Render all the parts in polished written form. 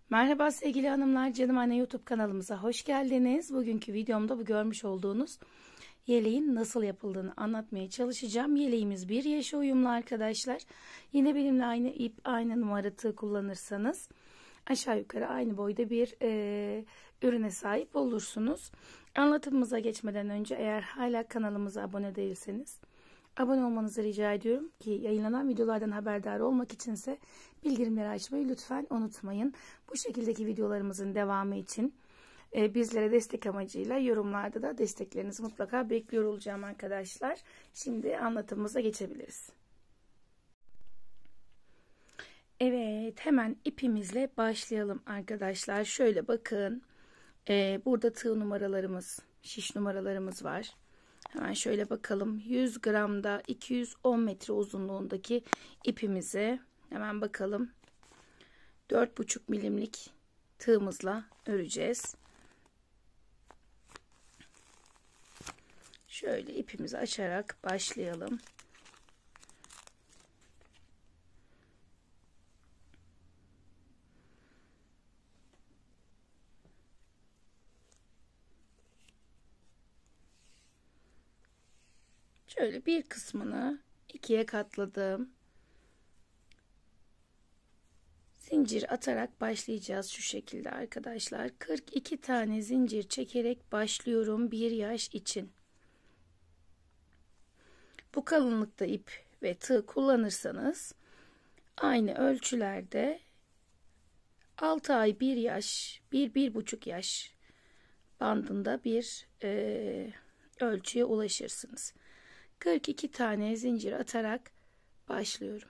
Merhaba sevgili hanımlar, Canım Anne YouTube kanalımıza hoş geldiniz. Bugünkü videomda bu görmüş olduğunuz yeleğin nasıl yapıldığını anlatmaya çalışacağım. Yeleğimiz bir yaşa uyumlu arkadaşlar. Yine benimle aynı ip, aynı numara tığ kullanırsanız aşağı yukarı aynı boyda bir ürüne sahip olursunuz. Anlatımımıza geçmeden önce eğer hala kanalımıza abone değilseniz abone olmanızı rica ediyorum ki yayınlanan videolardan haberdar olmak içinse bildirimleri açmayı lütfen unutmayın. Bu şekildeki videolarımızın devamı için bizlere destek amacıyla yorumlarda da desteklerinizi mutlaka bekliyor olacağım arkadaşlar. Şimdi anlatımımıza geçebiliriz. Evet, hemen ipimizle başlayalım arkadaşlar. Şöyle bakın, burada tığ numaralarımız, şiş numaralarımız var. Hemen şöyle bakalım. 100 gramda 210 metre uzunluğundaki ipimize hemen bakalım. 4,5 milimlik tığımızla öreceğiz. Şöyle ipimizi açarak başlayalım. Şöyle bir kısmını ikiye katladım. Zincir atarak başlayacağız şu şekilde arkadaşlar. 42 tane zincir çekerek başlıyorum bir yaş için. Bu kalınlıkta ip ve tığ kullanırsanız aynı ölçülerde 6 ay 1 yaş 1-1,5 yaş bandında bir ölçüye ulaşırsınız. 42 tane zincir atarak başlıyorum.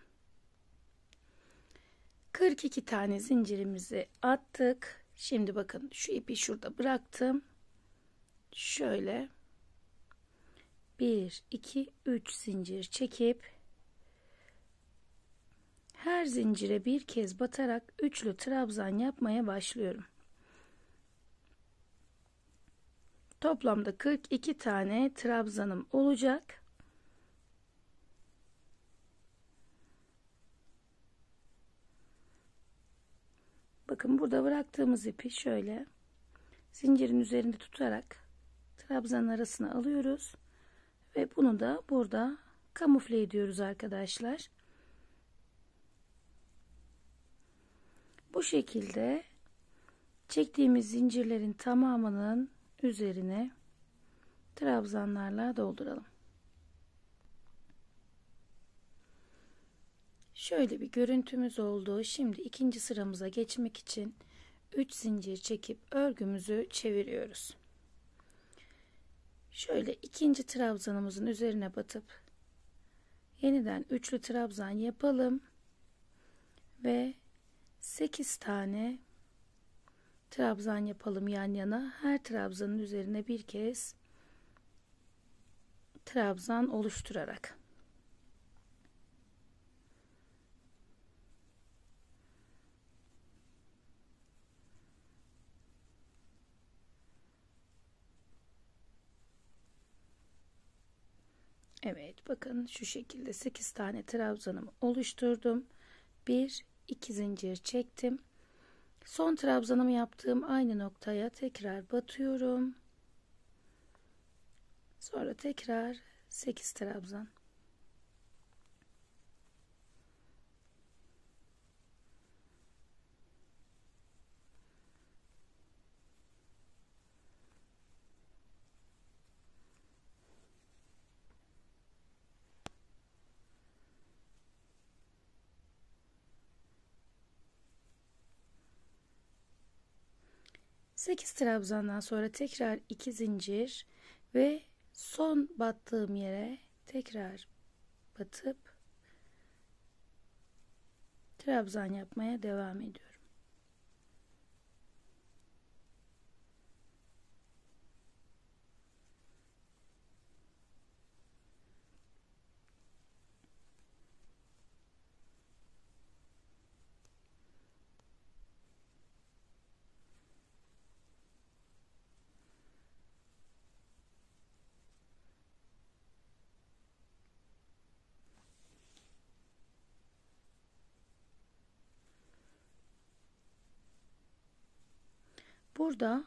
42 tane zincirimizi attık. Şimdi bakın şu ipi şurada bıraktım. Şöyle 1 2 3 zincir çekip her zincire bir kez batarak üçlü trabzan yapmaya başlıyorum. Toplamda 42 tane trabzanım olacak. Bakın burada bıraktığımız ipi şöyle zincirin üzerinde tutarak trabzanın arasına alıyoruz ve bunu da burada kamufle ediyoruz arkadaşlar. Bu şekilde çektiğimiz zincirlerin tamamının üzerine trabzanlarla dolduralım. Şöyle bir görüntümüz oldu. Şimdi ikinci sıramıza geçmek için 3 zincir çekip örgümüzü çeviriyoruz. Şöyle ikinci trabzanımızın üzerine batıp yeniden üçlü trabzan yapalım ve 8 tane trabzan yapalım yan yana. Her trabzanın üzerine bir kez trabzan oluşturarak. Evet, bakın şu şekilde 8 tane trabzanımı oluşturdum. 1 2 zincir çektim. Son trabzanımı yaptığım aynı noktaya tekrar batıyorum. Sonra tekrar 8 trabzan. Sekiz trabzandan sonra tekrar 2 zincir ve son battığım yere tekrar batıp trabzan yapmaya devam ediyorum. Burada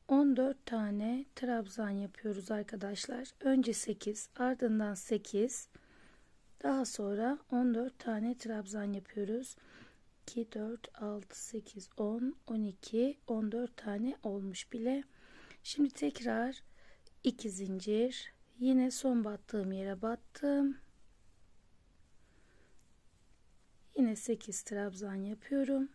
14 tane trabzan yapıyoruz arkadaşlar. Önce 8, ardından 8, daha sonra 14 tane trabzan yapıyoruz. 2, 4, 6, 8, 10, 12, 14 tane olmuş bile. Şimdi tekrar 2 zincir, yine son battığım yere battım. Yine 8 trabzan yapıyorum.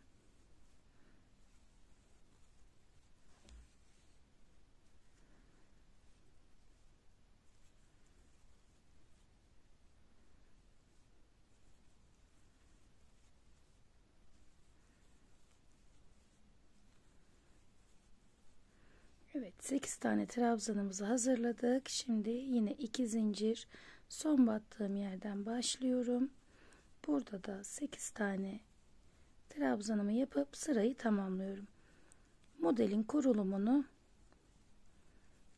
Evet, 8 tane trabzanımızı hazırladık. Şimdi yine 2 zincir, son battığım yerden başlıyorum. Burada da 8 tane trabzanımı yapıp sırayı tamamlıyorum. Modelin kurulumunu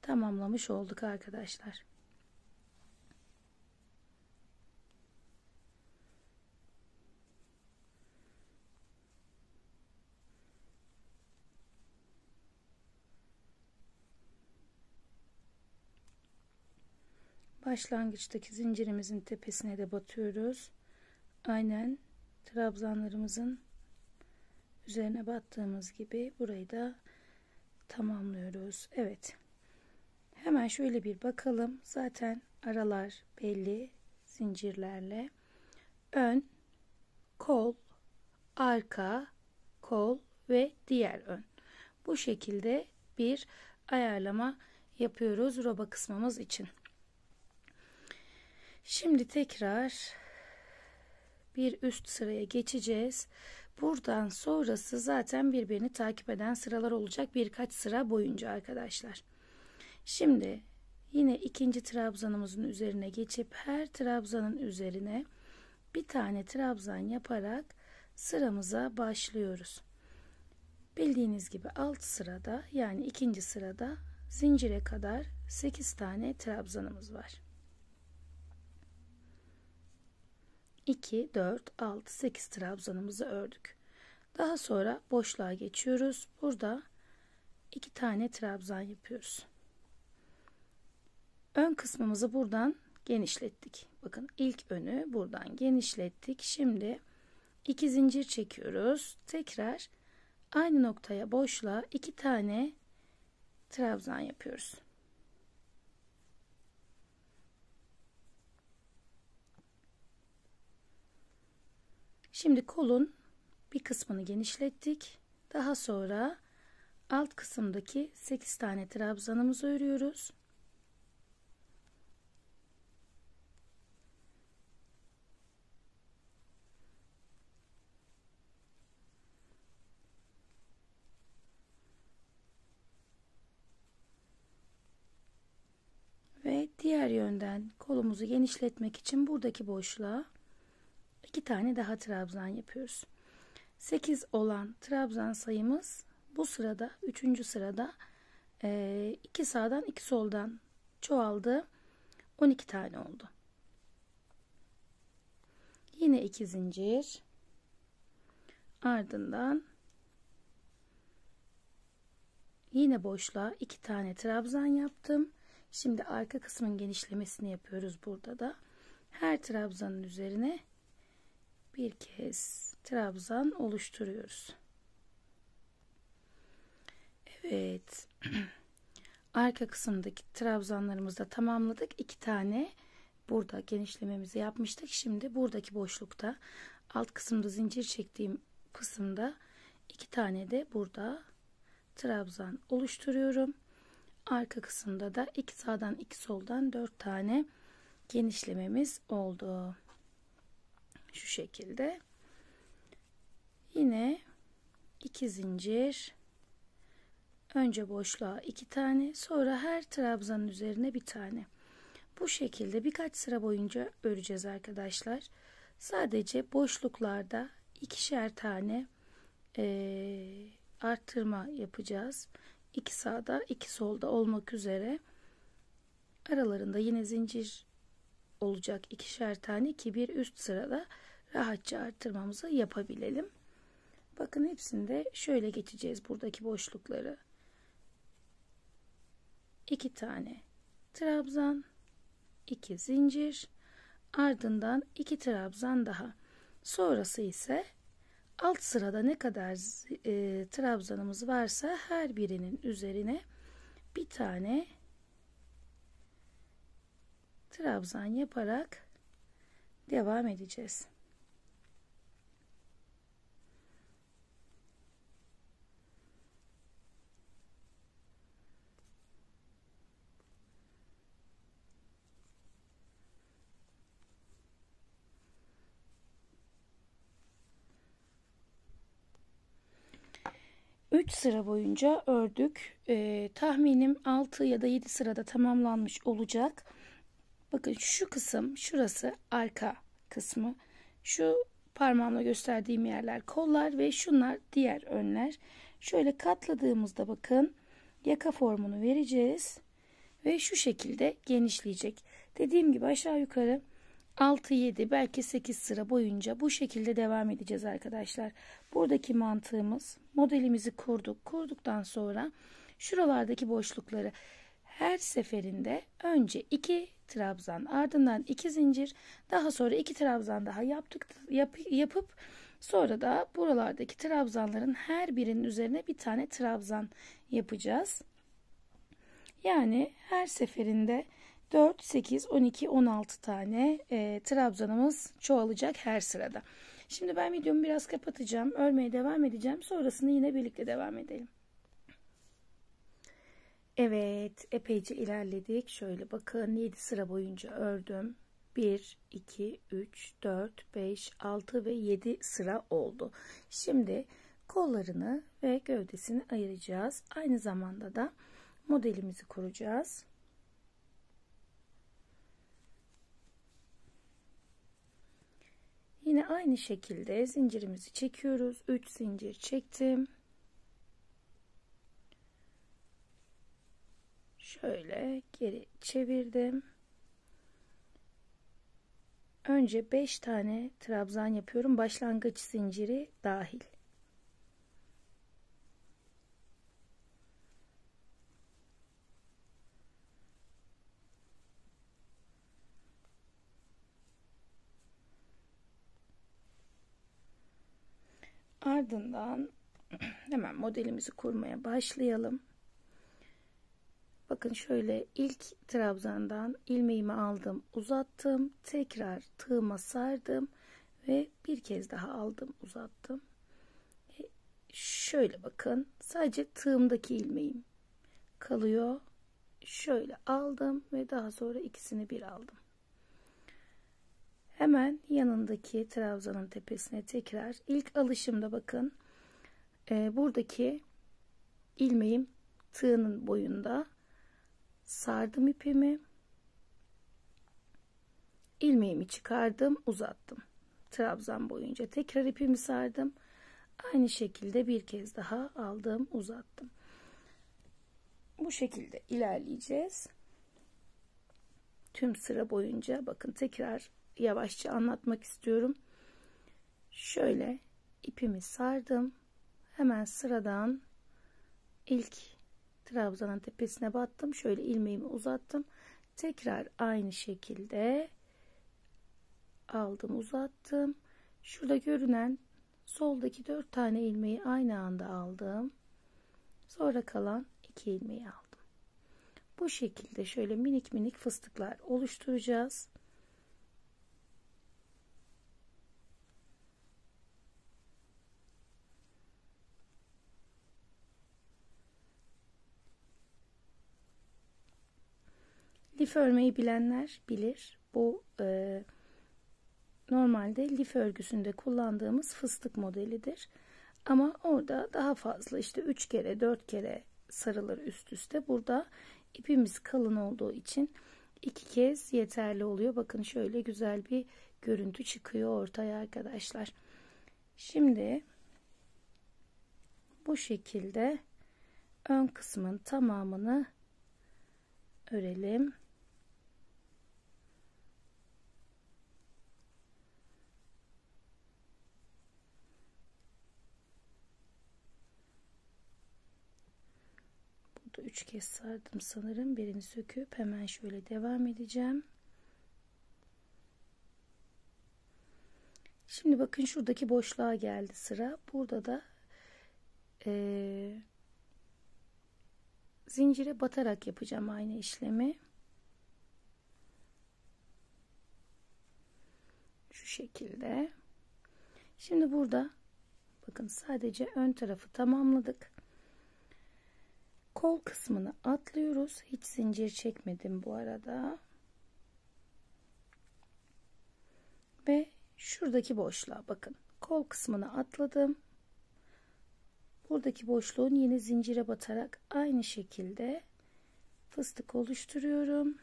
tamamlamış olduk arkadaşlar. Başlangıçtaki zincirimizin tepesine de batıyoruz. Aynen trabzanlarımızın üzerine battığımız gibi burayı da tamamlıyoruz. Evet. Hemen şöyle bir bakalım. Zaten aralar belli zincirlerle. Ön, kol, arka, kol ve diğer ön. Bu şekilde bir ayarlama yapıyoruz roba kısmımız için. Şimdi tekrar bir üst sıraya geçeceğiz. Buradan sonrası zaten birbirini takip eden sıralar olacak birkaç sıra boyunca arkadaşlar. Şimdi yine ikinci trabzanımızın üzerine geçip her trabzanın üzerine bir tane trabzan yaparak sıramıza başlıyoruz. Bildiğiniz gibi alt sırada, yani ikinci sırada zincire kadar 8 tane trabzanımız var. 2, 4, 6, 8 trabzanımızı ördük. Daha sonra boşluğa geçiyoruz. Burada 2 tane trabzan yapıyoruz. Ön kısmımızı buradan genişlettik. Bakın ilk önü buradan genişlettik. Şimdi 2 zincir çekiyoruz. Tekrar aynı noktaya boşluğa 2 tane trabzan yapıyoruz. Şimdi kolun bir kısmını genişlettik. Daha sonra alt kısımdaki 8 tane trabzanımızı örüyoruz. Ve diğer yönden kolumuzu genişletmek için buradaki boşluğa 2 tane daha trabzan yapıyoruz. 8 olan trabzan sayımız bu sırada 3. sırada 2 sağdan 2 soldan çoğaldı. 12 tane oldu. Yine 2 zincir, ardından yine boşluğa 2 tane trabzan yaptım. Şimdi arka kısmın genişlemesini yapıyoruz burada da. Her trabzanın üzerine bir kez trabzan oluşturuyoruz. Evet. Arka kısımdaki trabzanlarımızı da tamamladık. 2 tane burada genişlememizi yapmıştık. Şimdi buradaki boşlukta alt kısımda zincir çektiğim kısımda 2 tane de burada trabzan oluşturuyorum. Arka kısımda da 2 sağdan 2 soldan 4 tane genişlememiz oldu. Şu şekilde. Yine 2 zincir. Önce boşluğa 2 tane, sonra her trabzanın üzerine bir tane. Bu şekilde birkaç sıra boyunca öreceğiz arkadaşlar. Sadece boşluklarda 2'şer tane arttırma yapacağız. 2 sağda 2 solda olmak üzere. Aralarında yine zincir olacak 2'şer tane ki bir üst sırada rahatça arttırmamızı yapabilelim. Bakın hepsinde şöyle geçeceğiz buradaki boşlukları. 2 tane trabzan, 2 zincir, ardından 2 trabzan daha. Sonrası ise alt sırada ne kadar trabzanımız varsa her birinin üzerine bir tane trabzan yaparak devam edeceğiz. Üç sıra boyunca ördük. Tahminim 6 ya da 7 sırada tamamlanmış olacak. Bakın şu kısım, şurası arka kısmı. Şu parmağımla gösterdiğim yerler kollar ve şunlar diğer önler. Şöyle katladığımızda bakın yaka formunu vereceğiz ve şu şekilde genişleyecek. Dediğim gibi aşağı yukarı 6, 7 belki 8 sıra boyunca bu şekilde devam edeceğiz arkadaşlar. Buradaki mantığımız, modelimizi kurduk. Kurduktan sonra şuralardaki boşlukları her seferinde önce 2 trabzan, ardından 2 zincir, daha sonra 2 trabzan daha yapıp sonra da buralardaki trabzanların her birinin üzerine bir tane trabzan yapacağız. Yani her seferinde 4, 8, 12, 16 tane trabzanımız çoğalacak her sırada. Şimdi ben videomu biraz kapatacağım. Örmeye devam edeceğim. Sonrasında yine birlikte devam edelim. Evet, epeyce ilerledik. Şöyle bakın 7 sıra boyunca ördüm. 1, 2, 3, 4, 5, 6 ve 7 sıra oldu. Şimdi kollarını ve gövdesini ayıracağız. Aynı zamanda da modelimizi kuracağız. Yine aynı şekilde zincirimizi çekiyoruz. 3 zincir çektim. Şöyle geri çevirdim. Önce 5 tane trabzan yapıyorum. Başlangıç zinciri dahil. Ardından hemen modelimizi kurmaya başlayalım. Bakın şöyle ilk trabzandan ilmeğimi aldım, uzattım, tekrar tığıma sardım ve bir kez daha aldım, uzattım. Şöyle bakın, sadece tığımdaki ilmeğim kalıyor. Şöyle aldım ve daha sonra ikisini bir aldım. Hemen yanındaki trabzanın tepesine tekrar ilk alışımda bakın buradaki ilmeğim tığının boyunda, sardım ipimi, ilmeğimi çıkardım, uzattım trabzan boyunca, tekrar ipimi sardım, aynı şekilde bir kez daha aldım, uzattım. Bu şekilde ilerleyeceğiz tüm sıra boyunca. Bakın tekrar yavaşça anlatmak istiyorum. Şöyle ipimi sardım, hemen sıradan ilk trabzanın tepesine battım, şöyle ilmeğimi uzattım, tekrar aynı şekilde aldım, uzattım. Şurada görünen soldaki 4 tane ilmeği aynı anda aldım, sonra kalan 2 ilmeği aldım. Bu şekilde şöyle minik minik fıstıklar oluşturacağız. Lif örmeyi bilenler bilir. Bu normalde lif örgüsünde kullandığımız fıstık modelidir. Ama orada daha fazla, işte 3 kere 4 kere sarılır üst üste. Burada ipimiz kalın olduğu için 2 kez yeterli oluyor. Bakın şöyle güzel bir görüntü çıkıyor ortaya arkadaşlar. Şimdi bu şekilde ön kısmın tamamını örelim. 3 kez sardım sanırım. Birini söküp hemen şöyle devam edeceğim. Şimdi bakın şuradaki boşluğa geldi sıra. Burada da zincire batarak yapacağım aynı işlemi. Şu şekilde. Şimdi burada bakın sadece ön tarafı tamamladık. Kol kısmını atlıyoruz. Hiç zincir çekmedim bu arada. Ve şuradaki boşluğa bakın. Kol kısmını atladım. Buradaki boşluğun yine zincire batarak aynı şekilde fıstık oluşturuyorum.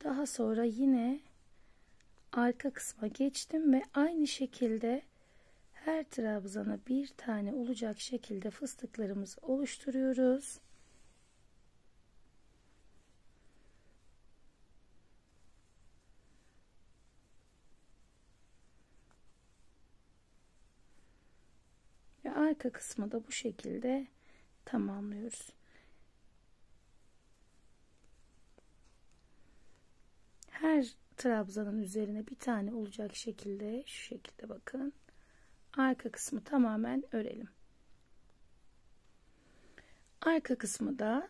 Daha sonra yine arka kısma geçtim ve aynı şekilde her trabzana bir tane olacak şekilde fıstıklarımızı oluşturuyoruz. Ve arka kısmı da bu şekilde tamamlıyoruz. Her trabzanın üzerine bir tane olacak şekilde şu şekilde bakın. Arka kısmı tamamen örelim. Arka kısmı da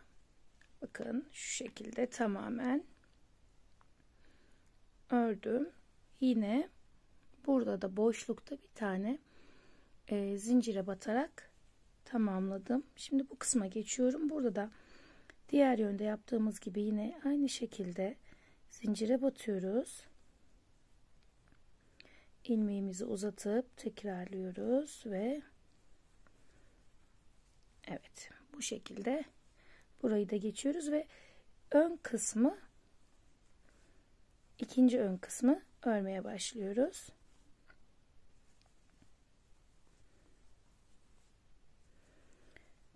bakın şu şekilde tamamen ördüm. Yine burada da boşlukta bir tane zincire batarak tamamladım. Şimdi bu kısma geçiyorum. Burada da diğer yönde yaptığımız gibi yine aynı şekilde zincire batıyoruz. İlmeğimizi uzatıp tekrarlıyoruz ve evet bu şekilde burayı da geçiyoruz ve ön kısmı, ikinci ön kısmı örmeye başlıyoruz.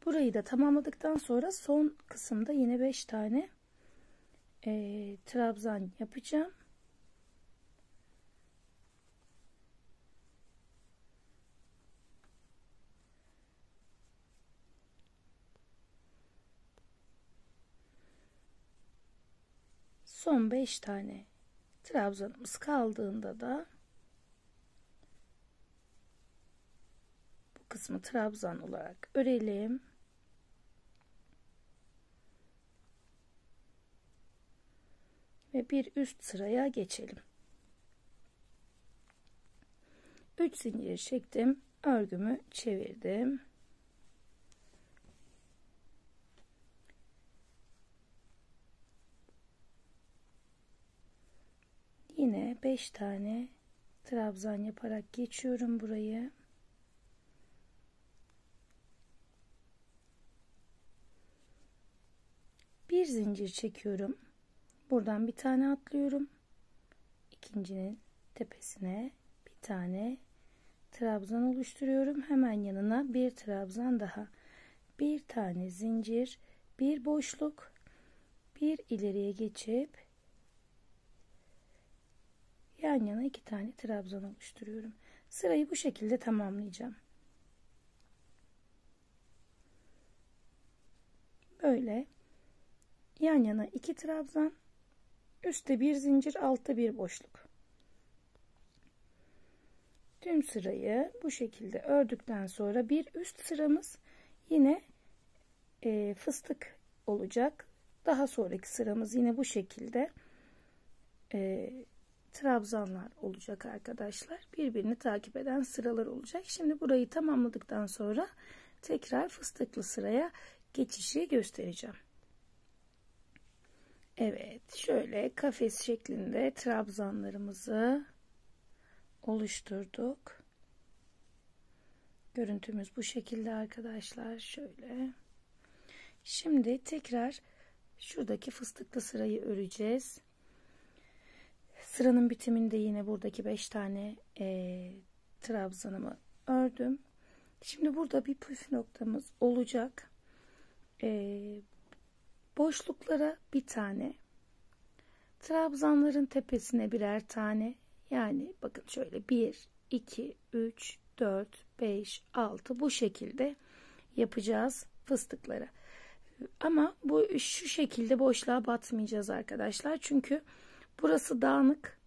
Burayı da tamamladıktan sonra son kısımda yine 5 tane trabzan yapacağım. Son 5 tane trabzanımız kaldığında da bu kısmı trabzan olarak örelim. Ve bir üst sıraya geçelim. 3 zincir çektim. Örgümü çevirdim. Yine 5 tane trabzan yaparak geçiyorum burayı. Bir zincir çekiyorum. Buradan bir tane atlıyorum. İkincinin tepesine bir tane trabzan oluşturuyorum. Hemen yanına bir trabzan daha. Bir tane zincir, bir boşluk, bir ileriye geçip yan yana 2 tane trabzan oluşturuyorum. Sırayı bu şekilde tamamlayacağım. Böyle yan yana 2 trabzan, üstte bir zincir, altta bir boşluk. Tüm sırayı bu şekilde ördükten sonra bir üst sıramız yine fıstık olacak. Daha sonraki sıramız yine bu şekilde trabzanlar olacak arkadaşlar. Birbirini takip eden sıralar olacak. Şimdi burayı tamamladıktan sonra tekrar fıstıklı sıraya geçişi göstereceğim. Evet, şöyle kafes şeklinde trabzanlarımızı oluşturduk. Görüntümüz bu şekilde arkadaşlar. Şöyle. Şimdi tekrar şuradaki fıstıklı sırayı öreceğiz. Sıranın bitiminde yine buradaki 5 tane trabzanımı ördüm. Şimdi burada bir püf noktamız olacak. Boşluklara bir tane, trabzanların tepesine birer tane, yani bakın şöyle 1 2 3 4 5 6 bu şekilde yapacağız fıstıkları. Ama bu şu şekilde boşluğa batmayacağız arkadaşlar. Çünkü burası dağınık.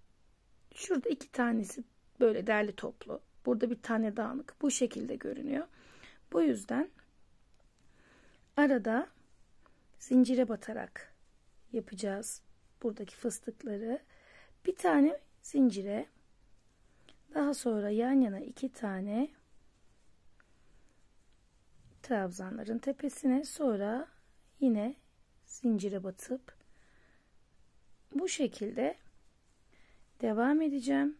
Şurada 2 tanesi böyle derli toplu. Burada bir tane dağınık. Bu şekilde görünüyor. Bu yüzden arada zincire batarak yapacağız buradaki fıstıkları. Bir tane zincire, daha sonra yan yana 2 tane trabzanların tepesine, sonra yine zincire batıp bu şekilde devam edeceğim.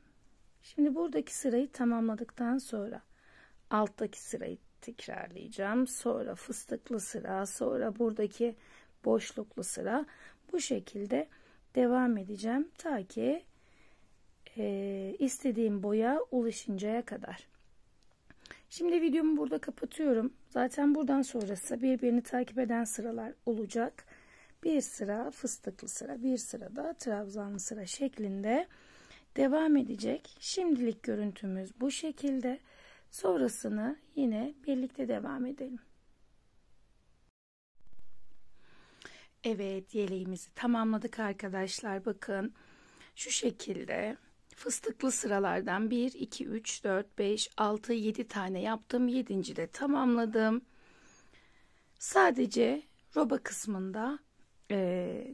Şimdi buradaki sırayı tamamladıktan sonra alttaki sırayı tekrarlayacağım. Sonra fıstıklı sıra, sonra buradaki boşluklu sıra, bu şekilde devam edeceğim ta ki istediğim boya ulaşıncaya kadar. Şimdi videomu burada kapatıyorum. Zaten buradan sonrası birbirini takip eden sıralar olacak. Bir sıra fıstıklı sıra, bir sıra da trabzanlı sıra şeklinde devam edecek. Şimdilik görüntümüz bu şekilde. Sonrasını yine birlikte devam edelim. Evet, yeleğimizi tamamladık arkadaşlar. Bakın şu şekilde fıstıklı sıralardan 1, 2, 3, 4, 5, 6, 7 tane yaptım. 7. de tamamladım. Sadece roba kısmında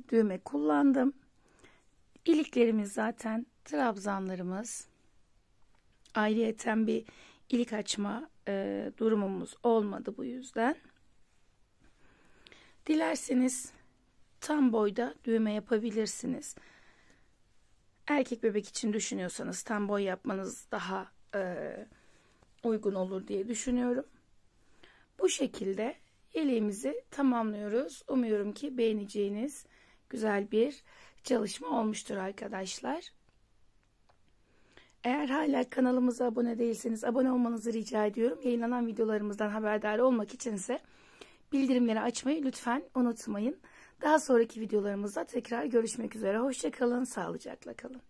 düğme kullandım. İliklerimiz zaten trabzanlarımız. Ayrıyeten bir ilik açma durumumuz olmadı bu yüzden. Dilerseniz tam boyda düğme yapabilirsiniz. Erkek bebek için düşünüyorsanız tam boy yapmanız daha uygun olur diye düşünüyorum. Bu şekilde yeleğimizi tamamlıyoruz. Umuyorum ki beğeneceğiniz güzel bir çalışma olmuştur arkadaşlar. Eğer hala kanalımıza abone değilseniz abone olmanızı rica ediyorum. Yayınlanan videolarımızdan haberdar olmak içinse bildirimleri açmayı lütfen unutmayın. Daha sonraki videolarımızda tekrar görüşmek üzere. Hoşça kalın, sağlıcakla kalın.